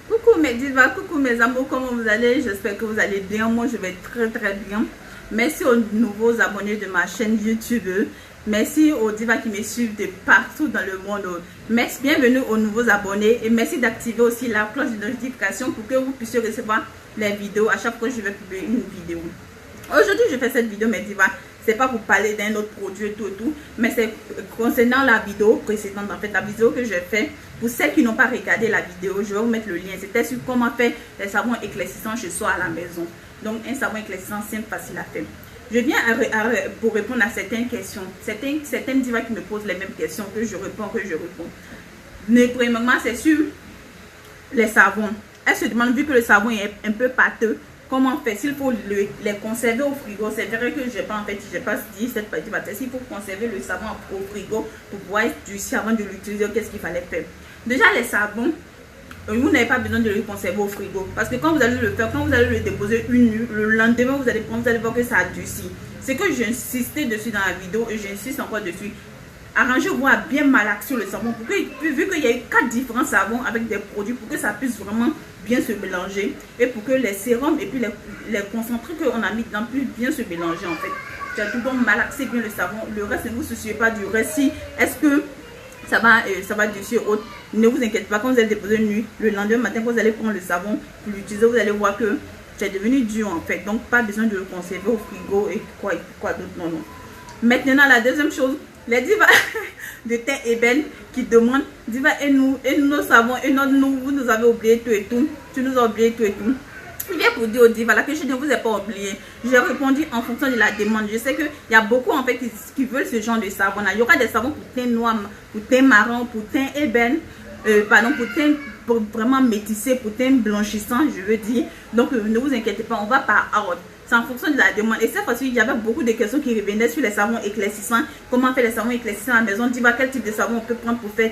Coucou mes divas, coucou mes amours, comment vous allez? J'espère que vous allez bien. Moi, je vais très bien. Merci aux nouveaux abonnés de ma chaîne YouTube. Merci aux divas qui me suivent de partout dans le monde. Merci, bienvenue aux nouveaux abonnés et merci d'activer aussi la cloche de notification pour que vous puissiez recevoir les vidéos à chaque fois que je vais publier une vidéo. Aujourd'hui, je fais cette vidéo, mes divas. C'est pas pour parler d'un autre produit et tout, mais c'est concernant la vidéo précédente, en fait, la vidéo que j'ai fait. Pour celles qui n'ont pas regardé la vidéo, je vais vous mettre le lien. C'était sur comment faire les savons éclaircissants chez soi à la maison. Donc, un savon éclaircissant simple, facile à faire. Je viens pour répondre à certaines questions. Certaines divas qui me posent les mêmes questions que je réponds. Premièrement, c'est sur les savons. Elles se demandent, vu que le savon est un peu pâteux, comment faire? S'il faut les conserver au frigo, c'est vrai que je n'ai pas dit cette partie, s'il faut conserver le savon au frigo pour pouvoir durcir avant de l'utiliser, qu'est-ce qu'il fallait faire? Déjà, les savons, vous n'avez pas besoin de le conserver au frigo. Parce que quand vous allez le faire, quand vous allez le déposer une nuit, le lendemain, vous allez voir que ça a durci. C'est que j'ai insisté dessus dans la vidéo et j'insiste encore dessus. Arrangez-vous à bien malaxer le savon. Pour que, vu qu'il y a eu 4 différents savons avec des produits, pour que ça puisse vraiment bien se mélanger. Et pour que les sérums et puis les concentrés qu'on a mis dedans puissent bien se mélanger en fait. C'est tout, donc malaxer bien le savon. Le reste, ne vous souciez pas du reste. Si, est-ce que ça va durcir autre? Ne vous inquiétez pas, quand vous allez déposer une nuit, le lendemain matin, quand vous allez prendre le savon pour l'utiliser, vous allez voir que c'est devenu dur en fait. Donc pas besoin de le conserver au frigo et quoi d'autre, non. Maintenant, la deuxième chose, les divas de teint ébène qui demandent, diva, et nous nos savons, et nous, vous nous avez oublié tout et tout, tu nous as oublié tout et tout. Je viens pour dire aux divas là que je ne vous ai pas oublié. J'ai répondu en fonction de la demande. Je sais qu'il y a beaucoup en fait qui veulent ce genre de savon là. Il y aura des savons pour teint noir, pour teint marron, pour teint ébène, pour teint vraiment métissé, pour teint blanchissant, je veux dire. Donc ne vous inquiétez pas, on va par ordre. C'est en fonction de la demande. Et cette fois-ci, il y avait beaucoup de questions qui revenaient sur les savons éclaircissants. Comment faire les savons éclaircissants à la maison? Dis-moi quel type de savon on peut prendre pour faire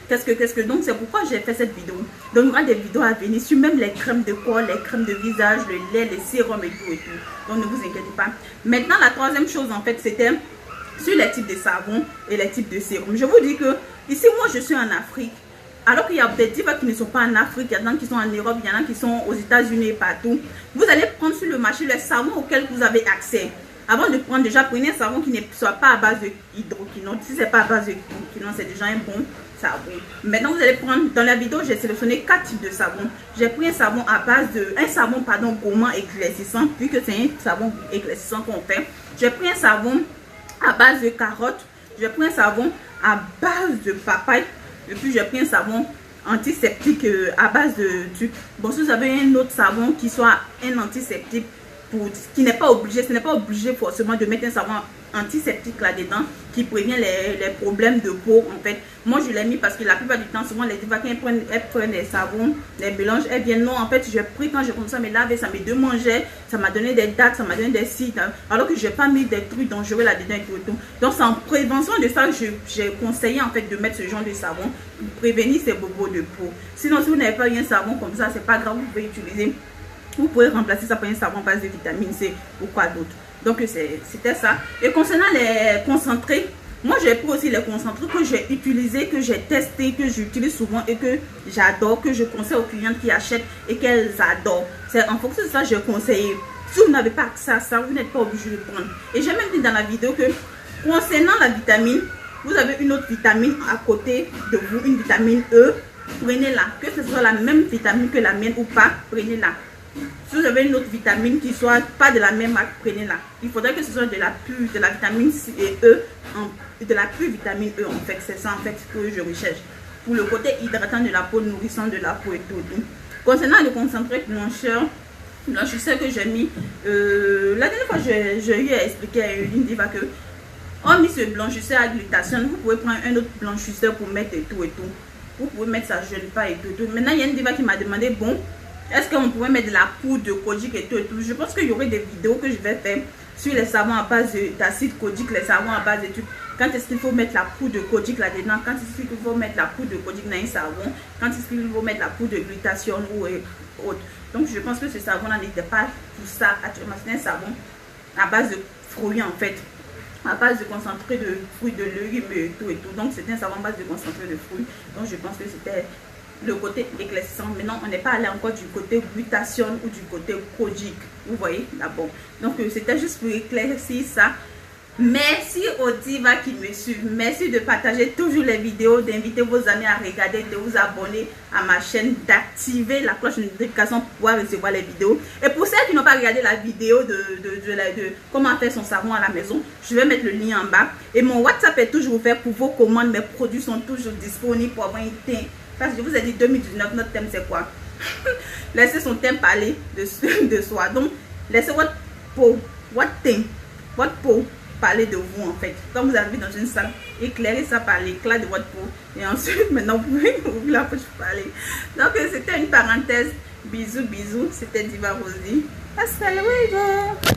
qu'est-ce que. Donc, c'est pourquoi j'ai fait cette vidéo. Donc, il y aura des vidéos à venir sur même les crèmes de corps, les crèmes de visage, le lait, les sérums et tout. Donc, ne vous inquiétez pas. Maintenant, la troisième chose, en fait, c'était sur les types de savons et les types de sérums. Je vous dis que ici, moi, je suis en Afrique. Alors qu'il y a des divas qui ne sont pas en Afrique, il y en a qui sont en Europe, il y en a qui sont aux États-Unis et partout. Vous allez prendre sur le marché les savons auxquels vous avez accès. Avant de prendre, déjà, prenez un savon qui ne soit pas à base de hydroquinone. Si ce n'est pas à base de hydroquinone, c'est déjà un bon savon. Maintenant, vous allez prendre, dans la vidéo, j'ai sélectionné 4 types de savons. J'ai pris un savon à base de, gourmand éclaircissant, vu que c'est un savon éclaircissant qu'on fait. J'ai pris un savon à base de carottes. J'ai pris un savon à base de papaye. Et puis j'ai pris un savon antiseptique à base de trucs. Bon, si vous avez un autre savon qui soit un antiseptique, qui n'est pas obligé, ce n'est pas obligé forcément de mettre un savon antiseptique là-dedans qui prévient les problèmes de peau en fait. Moi je l'ai mis parce que la plupart du temps, souvent les divas qui prennent les savons, les mélanges, elles viennent non, en fait j'ai pris quand j'ai commencé à me laver, ça me démangeait, ça m'a donné des dates, ça m'a donné des sites, alors que j'ai pas mis des trucs dangereux là-dedans et tout. Donc c'est en prévention de ça que j'ai conseillé en fait de mettre ce genre de savon pour prévenir ces bobos de peau. Sinon si vous n'avez pas eu un savon comme ça, c'est pas grave, vous pouvez utiliser. Vous pouvez remplacer ça par un savon à base de vitamine C ou quoi d'autre. Donc c'était ça. Et concernant les concentrés, moi j'ai pris aussi les concentrés que j'ai utilisés, que j'ai testés, que j'utilise souvent et que j'adore, que je conseille aux clientes qui achètent et qu'elles adorent. C'est en fonction de ça que j'ai conseillé. Si vous n'avez pas accès à ça, vous n'êtes pas obligé de prendre. Et j'ai même dit dans la vidéo que concernant la vitamine, vous avez une autre vitamine à côté de vous, une vitamine E, prenez-la. Que ce soit la même vitamine que la mienne ou pas, prenez-la. Si vous avez une autre vitamine qui soit pas de la même marque, prenez-la. Il faudrait que ce soit de la vitamine C et E, de la pure vitamine E en fait. C'est ça en fait que je recherche. Pour le côté hydratant de la peau, nourrissant de la peau et tout. Concernant le concentré blanchisseur que j'ai mis, la dernière fois j'ai eu à expliquer à une diva que on mis ce blanchisseur à glutathione. Vous pouvez prendre un autre blanchisseur pour mettre et tout. Vous pouvez mettre ça, je ne pas et tout. Maintenant il y a une diva qui m'a demandé bon, est-ce qu'on pouvait mettre de la poudre de kojic et tout. Je pense qu'il y aurait des vidéos que je vais faire sur les savons à base d'acide kojic, les savons à base de trucs. Quand est-ce qu'il faut mettre la poudre de kojic là-dedans, quand est-ce qu'il faut mettre la poudre de kojic dans un savon, quand est-ce qu'il faut mettre la poudre de glutathione ou autre. Donc je pense que ce savon-là n'était pas tout ça actuellement. C'est un savon à base de fruits en fait, à base de concentré de fruits de légumes et tout. Donc c'est un savon à base de concentré de fruits. Donc je pense que c'était le côté éclaircissant. Maintenant, on n'est pas allé encore du côté glutation ou du côté kojic. Vous voyez d'abord. Donc, c'était juste pour éclaircir ça. Merci aux divas qui me suivent. Merci de partager toujours les vidéos, d'inviter vos amis à regarder, de vous abonner à ma chaîne, d'activer la cloche de notification pour pouvoir recevoir les vidéos. Et pour celles qui n'ont pas regardé la vidéo de comment faire son savon à la maison, je vais mettre le lien en bas. Et mon WhatsApp est toujours ouvert pour vos commandes. Mes produits sont toujours disponibles pour avoir un teint. Parce que je vous ai dit 2019, notre thème c'est quoi? Laissez son teint parler de soi. Donc, laissez votre peau, votre teint, votre peau parler de vous en fait. Quand vous arrivez dans une salle, éclairez ça par l'éclat de votre peau. Et ensuite, maintenant, vous pouvez ouvrir la bouche pour parler. Donc, c'était une parenthèse. Bisous, bisous. C'était Diva Rosie. Hasta luego.